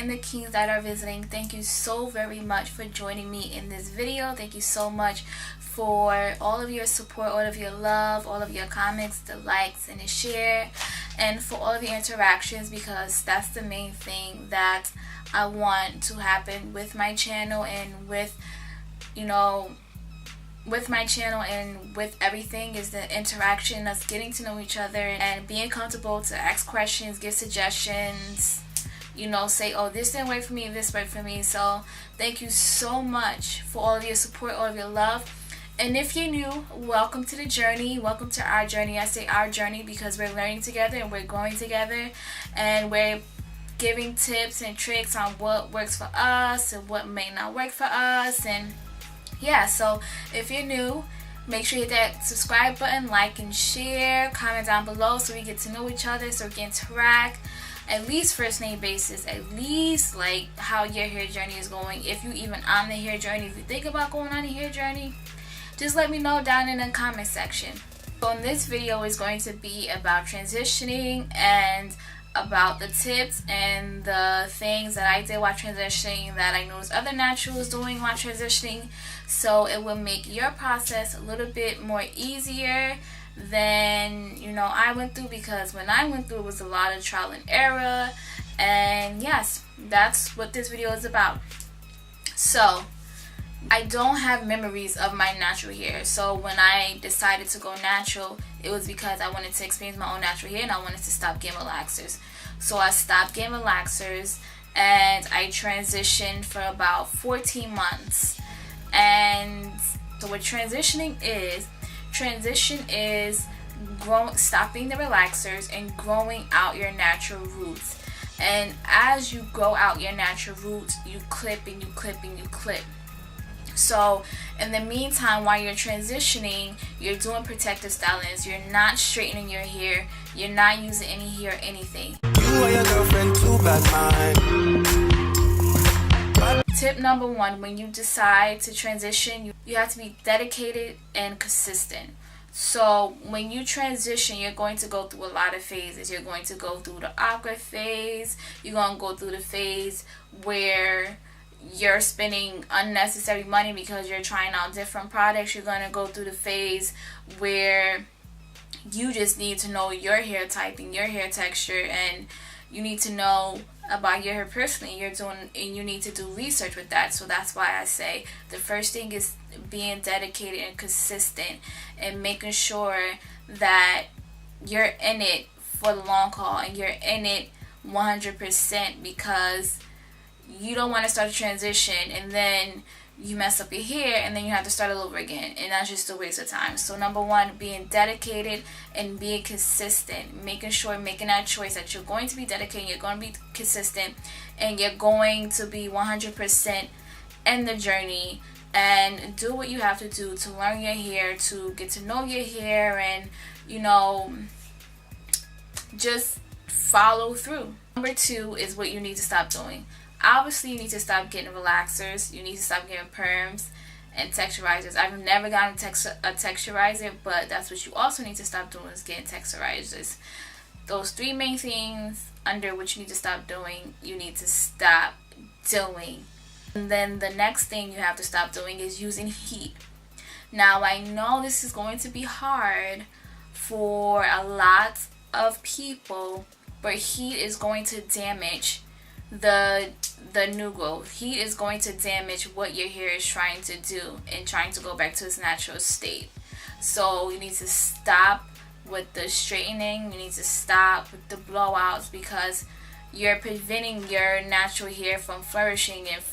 and the kings that are visiting, thank you so very much for joining me in this video. Thank you so much for all of your support, all of your love, all of your comments, the likes and the share, and for all of your interactions, because that's the main thing that I want to happen with my channel and with, with my channel and with everything, is the interaction, us getting to know each other and being comfortable to ask questions, give suggestions, say, oh, this didn't work for me, this worked for me. So thank you so much for all of your support, all of your love. And if you're new, welcome to the journey. Welcome to our journey. I say our journey because we're learning together and we're growing together, and we're giving tips and tricks on what works for us and what may not work for us. And yeah, so if you're new, make sure you hit that subscribe button, like and share, comment down below so we get to know each other, so we can interact, at least first name basis, at least like how your hair journey is going. If you even on the hair journey, if you think about going on a hair journey, just let me know down in the comment section. So in this video is going to be about transitioning and about the tips and the things that I did while transitioning that I noticed other naturals doing while transitioning, so it will make your process a little bit more easier than I went through, because when I went through it was a lot of trial and error. And yes, that's what this video is about. So I don't have memories of my natural hair, so when I decided to go natural, it was because I wanted to experience my own natural hair and I wanted to stop getting relaxers. So I stopped getting relaxers and I transitioned for about 14 months. And so what transition is stopping the relaxers and growing out your natural roots. And as you grow out your natural roots, you clip and you clip and you clip. So in the meantime, while you're transitioning, you're doing protective stylings. You're not straightening your hair. You're not using any hair or anything. You or your girlfriend, too bad mind. Tip number one, when you decide to transition, you have to be dedicated and consistent. So when you transition, you're going to go through a lot of phases. You're going to go through the awkward phase. You're going to go through the phase where you're spending unnecessary money because you're trying out different products. You're going to go through the phase where you just need to know your hair type and your hair texture, and you need to know about your hair personally. You need to do research with that. So that's why I say the first thing is being dedicated and consistent and making sure that you're in it for the long haul and you're in it 100%, because you don't want to start a transition and then you mess up your hair and then you have to start all over again, and that's just a waste of time. So number one, being dedicated and being consistent, making that choice that you're going to be dedicated, you're going to be consistent, and you're going to be 100% in the journey, and do what you have to do to learn your hair, to get to know your hair, and just follow through. Number two is what you need to stop doing. Obviously, you need to stop getting relaxers. You need to stop getting perms and texturizers. I've never gotten a texturizer, but that's what you also need to stop doing, is getting texturizers. Those three main things under which you need to stop doing, you need to stop doing. And then the next thing you have to stop doing is using heat. Now, I know this is going to be hard for a lot of people, but heat is going to damage the new growth. Heat is going to damage what your hair is trying to do and trying to go back to its natural state. So you need to stop with the straightening. You need to stop with the blowouts, because you're preventing your natural hair from flourishing and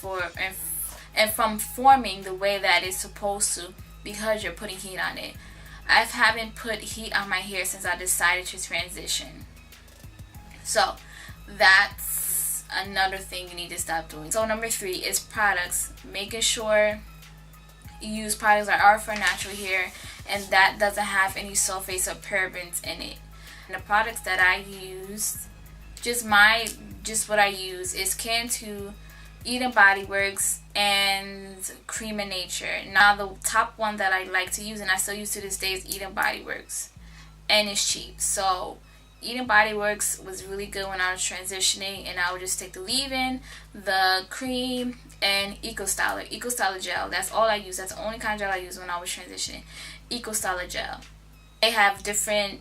from forming the way that it's supposed to, because you're putting heat on it. I haven't put heat on my hair since I decided to transition. So that's another thing you need to stop doing. So number three is products. Making sure you use products that are for natural hair and that doesn't have any sulfates or parabens in it. And the products that I use, just what I use is Cantu, Eden Body Works, and Cream of Nature. Now the top one that I like to use and I still use to this day is Eden Body Works, and it's cheap. So Eden Body Works was really good when I was transitioning, and I would just take the leave-in, the cream, and Eco Styler gel. That's all I use. That's the only kind of gel I use when I was transitioning. Eco Styler gel. They have different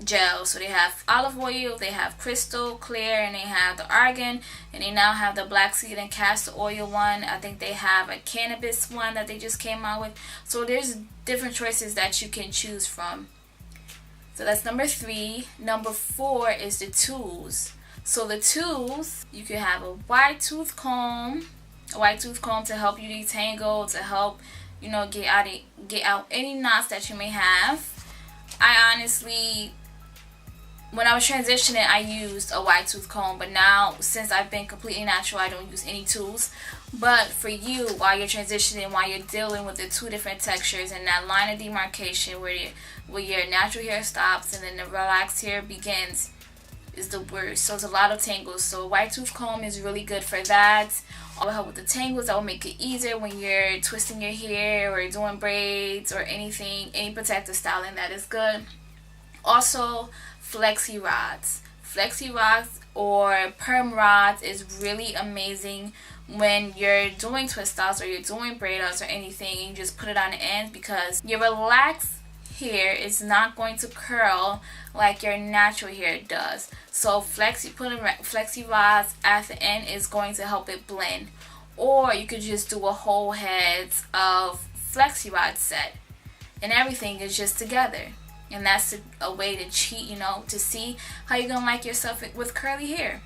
gels. So they have olive oil, they have crystal clear, and they have the argan, and they now have the black seed and castor oil one. I think they have a cannabis one that they just came out with. So there's different choices that you can choose from. So that's number 3. Number 4 is the tools. So the tools, you can have a wide tooth comb to help you detangle, to help, you know, get out any knots that you may have. I honestly, when I was transitioning, I used a wide tooth comb, but now since I've been completely natural, I don't use any tools. But for you, while you're transitioning, while you're dealing with the 2 different textures and that line of demarcation where your natural hair stops and then the relaxed hair begins, is the worst. So it's a lot of tangles. So a wide tooth comb is really good for that. It will help with the tangles. That will make it easier when you're twisting your hair or doing braids or anything, any protective styling. That is good. Also, flexi rods. Flexi rods or perm rods is really amazing when you're doing twist styles or you're doing braid outs or anything. You just put it on the ends because your relaxed hair is not going to curl like your natural hair does. So putting flexi rods at the end is going to help it blend. Or you could just do a whole head of flexi rod set and everything is just together. And that's a way to cheat, you know, to see how you're gonna like yourself with curly hair.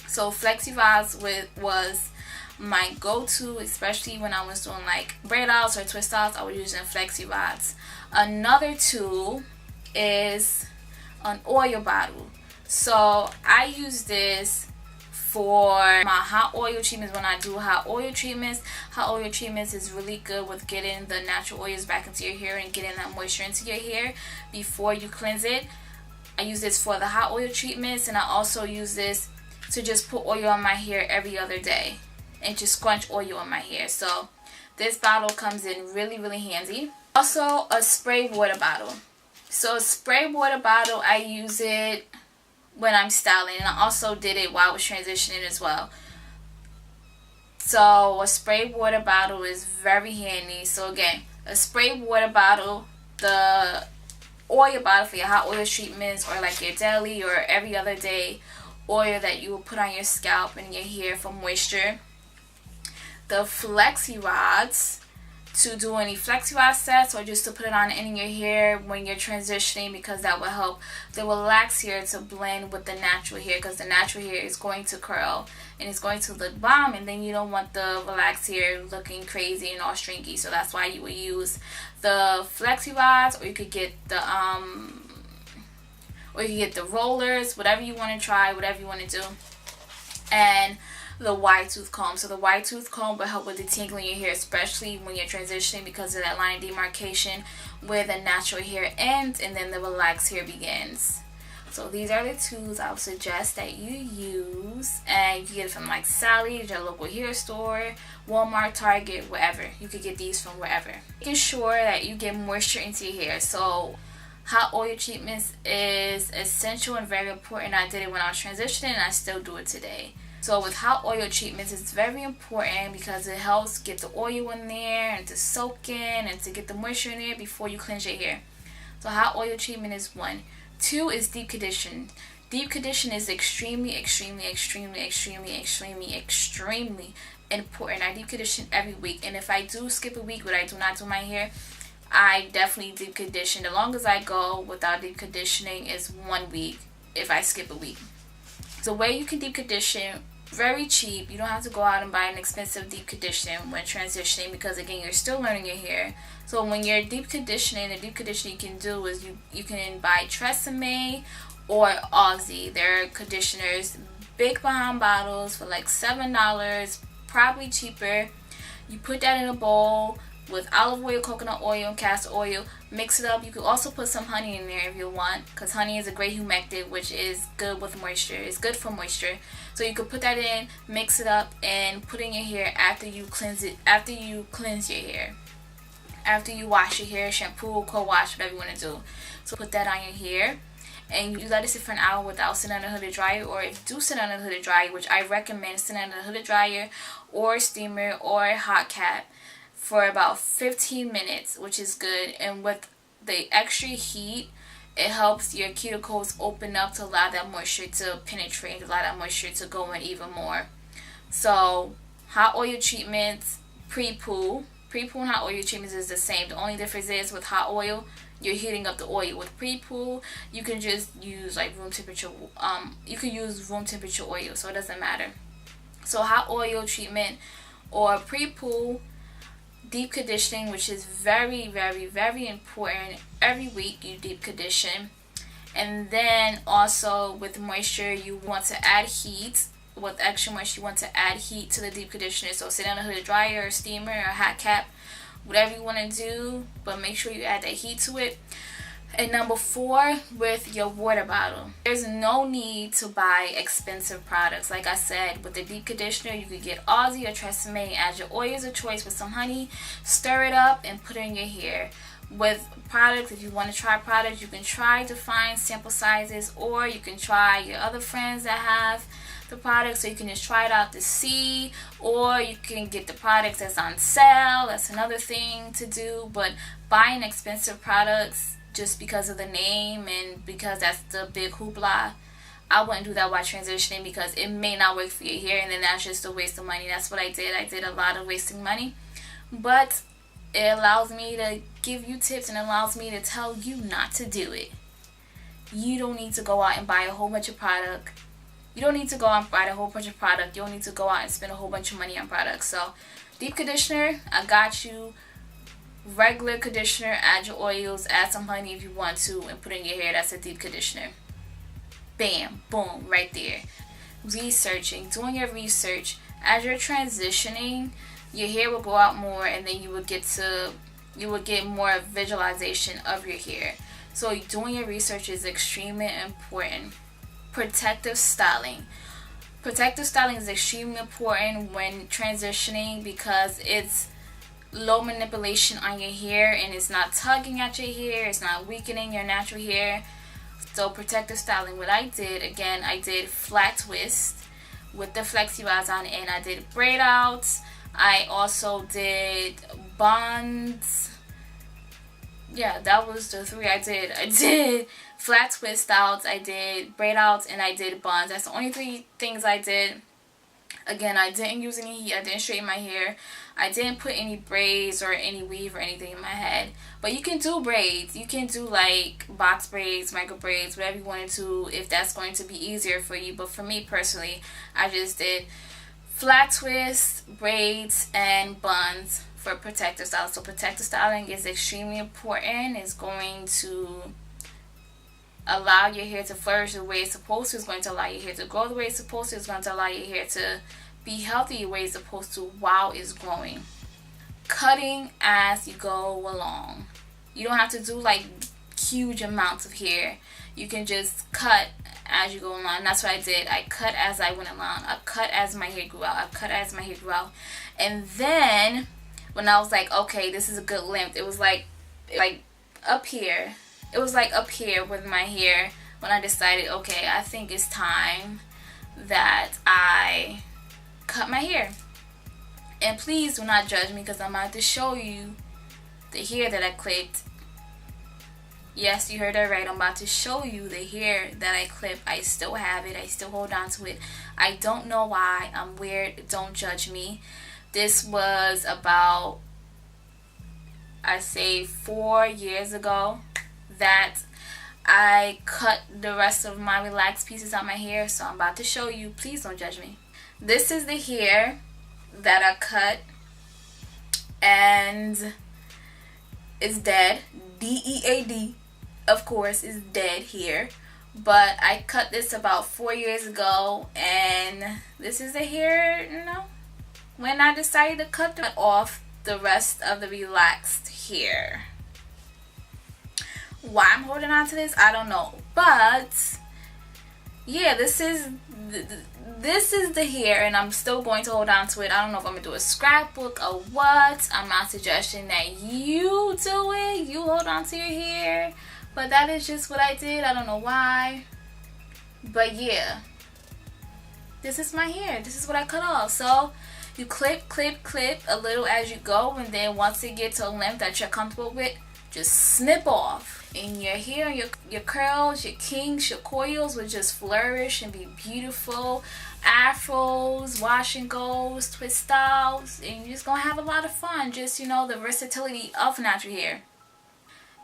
So flexi rods was my go-to, especially when I was doing like braid outs or twist outs. I was using flexi rods. Another tool is an oil bottle. So I use this for my hot oil treatments. When I do hot oil treatments is really good with getting the natural oils back into your hair and getting that moisture into your hair before you cleanse it. I use this for the hot oil treatments, and I also use this to just put oil on my hair every other day and just scrunch oil on my hair. So this bottle comes in really, really handy. Also, a spray water bottle. So a spray water bottle, I use it when I'm styling, and I also did it while I was transitioning as well. So a spray water bottle is very handy. So again, a spray water bottle, the oil bottle for your hot oil treatments or like your daily or every other day oil that you will put on your scalp and your hair for moisture. The flexi rods to do any flexi rod sets or just to put it on in your hair when you're transitioning, because that will help the relaxed hair to blend with the natural hair, because the natural hair is going to curl and it's going to look bomb, and then you don't want the relaxed hair looking crazy and all stringy. So that's why you would use the flexi rods, or you could get the rollers, whatever you want to try, whatever you want to do. And the wide tooth comb. So the wide tooth comb will help with detangling your hair, especially when you're transitioning, because of that line of demarcation where the natural hair ends and then the relaxed hair begins. So these are the tools I would suggest that you use, and you can get it from like Sally's, your local hair store, Walmart, Target, wherever. You could get these from wherever. Making sure that you get moisture into your hair. So hot oil treatments is essential and very important. I did it when I was transitioning, and I still do it today. So with hot oil treatments, it's very important because it helps get the oil in there and to soak in and to get the moisture in there before you cleanse your hair. So hot oil treatment is 1. 2 is deep condition. Deep condition is extremely, extremely, extremely, extremely, extremely, extremely important. I deep condition every week, and if I do skip a week where I do not do my hair, I definitely deep condition. The longest I go without deep conditioning is 1 week if I skip a week. The way you can deep condition, very cheap. You don't have to go out and buy an expensive deep condition when transitioning, because again, you're still learning your hair. So when you're deep conditioning, the deep conditioning you can do is you can buy Tresemme or Aussie. They're conditioners, big behind bottles for like $7, probably cheaper. You put that in a bowl with olive oil, coconut oil, and castor oil. Mix it up. You could also put some honey in there if you want, because honey is a great humectant, which is good with moisture. It's good for moisture. So you could put that in, mix it up, and put in your hair after you cleanse it. After you cleanse your hair, after you wash your hair, shampoo, co-wash, whatever you want to do. So put that on your hair, and you let it sit for an hour without sitting on the hooded dryer, or if you do sit on the hooded dryer, which I recommend sitting on the hooded dryer or steamer or hot cap for about 15 minutes, which is good. And with the extra heat, it helps your cuticles open up to allow that moisture to penetrate, allow that moisture to go in even more. So hot oil treatments, pre-poo and hot oil treatments is the same. The only difference is with hot oil, you're heating up the oil. With pre-poo, you can just use like room temperature. You can use room temperature oil, so it doesn't matter. So hot oil treatment or pre-poo, deep conditioning, which is very, very, very important. Every week you deep condition. And then also with moisture, you want to add heat. With extra moisture, you want to add heat to the deep conditioner. So sit on a hooded dryer or steamer or hot cap, whatever you want to do, but make sure you add that heat to it. And number 4, with your water bottle, there's no need to buy expensive products. Like I said, with the deep conditioner, you could get Aussie or Tresemme, add your oils of choice with some honey, stir it up, and put it in your hair. With products, if you want to try products, you can try to find sample sizes, or you can try your other friends that have the product, so you can just try it out to see, or you can get the products that's on sale. That's another thing to do. But buying expensive products just because of the name and because that's the big hoopla, I wouldn't do that while transitioning, because it may not work for your hair, and then that's just a waste of money. That's what I did. I did a lot of wasting money, but it allows me to give you tips and allows me to tell you not to do it. You don't need to go out and buy a whole bunch of product. You don't need to go out and buy a whole bunch of product. You don't need to go out and spend a whole bunch of money on products. So deep conditioner, I got you. Regular conditioner, add your oils, add some honey if you want to, and put in your hair. That's a deep conditioner. Bam, boom, right there. Researching, doing your research. As you're transitioning, your hair will go out more, and then you will get more visualization of your hair. So doing your research is extremely important. Protective styling. Protective styling is extremely important when transitioning, because it's low manipulation on your hair, and it's not tugging at your hair, it's not weakening your natural hair. So protective styling, what I did, again, I did flat twist with the flexi rods on it, and I did braid outs. I also did buns. Yeah, that was the 3 I did. I did flat twist outs, I did braid outs, and I did buns. That's the only 3 things I did. Again, I didn't use any heat. I didn't straighten my hair. I didn't put any braids or any weave or anything in my head. But you can do braids. You can do like box braids, micro braids, whatever you want to do, if that's going to be easier for you. But for me personally, I just did flat twists, braids, and buns for protective styling. So protective styling is extremely important. It's going to allow your hair to flourish the way it's supposed to. It's going to allow your hair to grow the way it's supposed to. It's going to allow your hair to be healthy the way it's supposed to while it's growing. Cutting as you go along. You don't have to do like huge amounts of hair. You can just cut as you go along. That's what I did. I cut as I went along. I cut as my hair grew out. I cut as my hair grew out. And then when I was like, okay, this is a good length, it was like up here. It was like up here with my hair when I decided, okay, I think it's time that I cut my hair. And please do not judge me, because I'm about to show you the hair that I clipped. Yes, you heard that right. I'm about to show you the hair that I clipped. I still have it. I still hold on to it. I don't know why. I'm weird. Don't judge me. This was about, I say, 4 years ago that I cut the rest of my relaxed pieces out my hair. So I'm about to show you. Please don't judge me. This is the hair that I cut, and it's dead. D-E-A-D, of course, is dead here. But I cut this about 4 years ago, and this is the hair, you know, when I decided to cut off the rest of the relaxed hair. Why I'm holding on to this, I don't know. But yeah, this is the hair, and I'm still going to hold on to it. I don't know if I'm going to do a scrapbook or what. I'm not suggesting that you do it. You hold on to your hair. But that is just what I did. I don't know why. But yeah. This is my hair. This is what I cut off. So you clip a little as you go, and then once it gets to a length that you're comfortable with, just snip off. And your hair, your curls, your kinks, your coils will just flourish and be beautiful. Afros, wash and goes, twist styles, and you're just gonna have a lot of fun. Just, you know, the versatility of natural hair.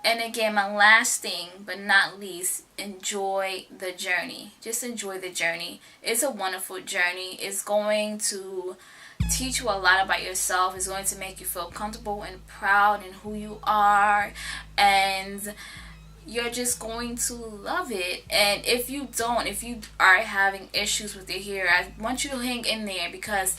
And again, my last thing but not least, enjoy the journey. Just enjoy the journey. It's a wonderful journey. It's going to teach you a lot about yourself. It's going to make you feel comfortable and proud in who you are, and you're just going to love it. And if you are having issues with your hair, I want you to hang in there, because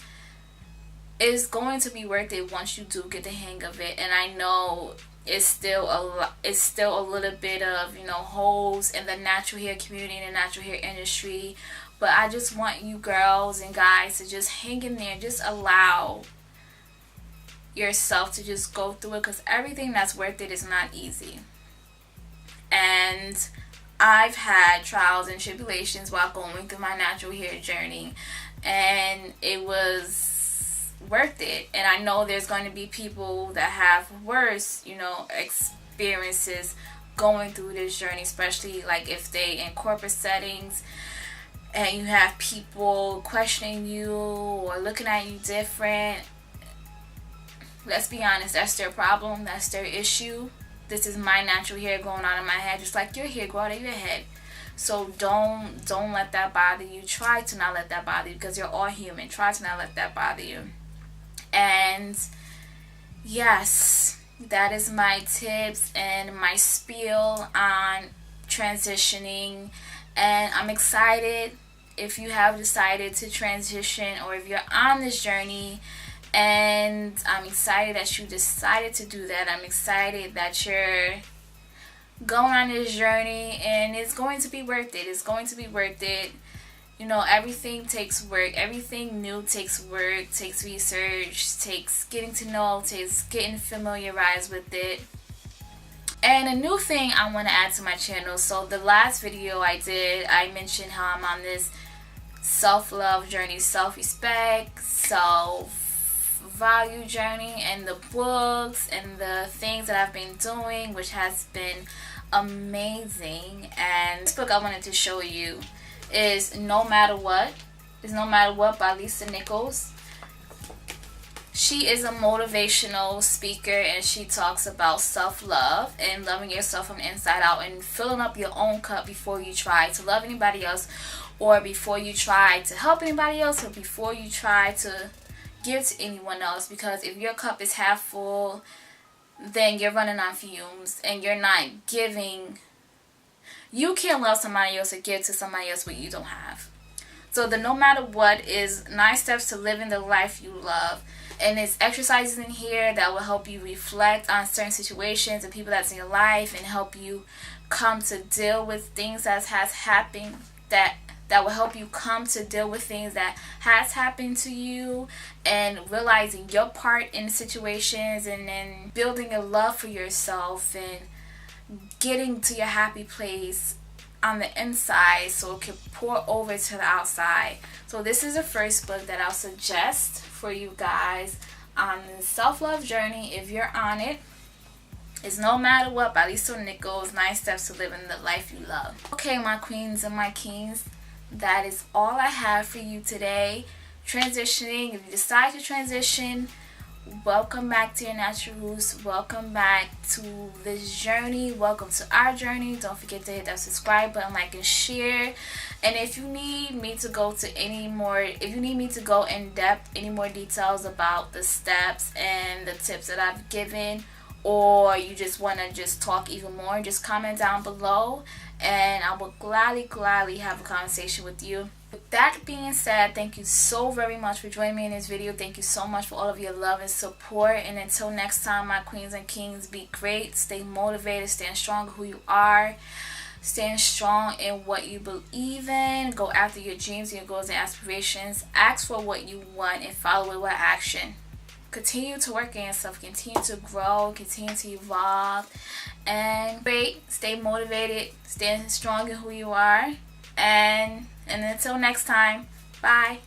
it's going to be worth it once you do get the hang of it. And I know it's still a little bit of, you know, holes in the natural hair community and the natural hair industry, but I just want you girls and guys to just hang in there. Just allow yourself to just go through it, because everything that's worth it is not easy. And I've had trials and tribulations while going through my natural hair journey, and it was worth it. And I know there's going to be people that have worse, you know, experiences going through this journey, especially like if they in corporate settings and you have people questioning you or looking at you different. Let's be honest, that's their problem, that's their issue. This is my natural hair going on in my head, just like your hair grow out of your head. So don't let that bother you. Try to not let that bother you, because you're all human. Try to not let that bother you. And yes, that is my tips and my spiel on transitioning. And I'm excited if you have decided to transition, or if you're on this journey. And I'm excited that you decided to do that. I'm excited that you're going on this journey, and it's going to be worth it. It's going to be worth it. You know, everything takes work. Everything new takes work, takes research, takes getting to know, takes getting familiarized with it. And a new thing I want to add to my channel. So the last video I did, I mentioned how I'm on this self-love journey, self-respect, self-value journey, and the books and the things that I've been doing, which has been amazing. And this book I wanted to show you is No Matter What. It's No Matter What by Lisa Nichols. She is a motivational speaker, and she talks about self-love and loving yourself from the inside out, and filling up your own cup before you try to love anybody else, or before you try to help anybody else, or before you try to give to anyone else. Because if your cup is half full, then you're running on fumes and you're not giving. You can't love somebody else or give to somebody else what you don't have. So the No Matter What is 9 steps to living the life you love. And it's exercises in here that will help you reflect on certain situations and people that's in your life, and help you come to deal with things that has happened, that will help you come to deal with things that has happened to you, and realizing your part in situations, and then building a love for yourself, and getting to your happy place on the inside so it can pour over to the outside. So this is the first book that I'll suggest for you guys on the self-love journey if you're on it. It's No Matter What by Lisa Nichols, 9 Steps to Living the Life You Love. Okay, my queens and my kings, that is all I have for you today. Transitioning, if you decide to transition, welcome back to your natural roots. Welcome back to this journey. Welcome to our journey. Don't forget to hit that subscribe button, like, and share. And if you need me to go to in depth, any more details about the steps and the tips that I've given, or you just want to just talk even more, just comment down below, and I will gladly have a conversation with you. With that being said, thank you so very much for joining me in this video. Thank you so much for all of your love and support. And until next time, my queens and kings, be great, stay motivated, stand strong who you are, stand strong in what you believe in, go after your dreams, your goals, and aspirations, ask for what you want, and follow it with action. continue to work on yourself, continue to grow, continue to evolve, and stay motivated, stay strong in who you are, and until next time, bye.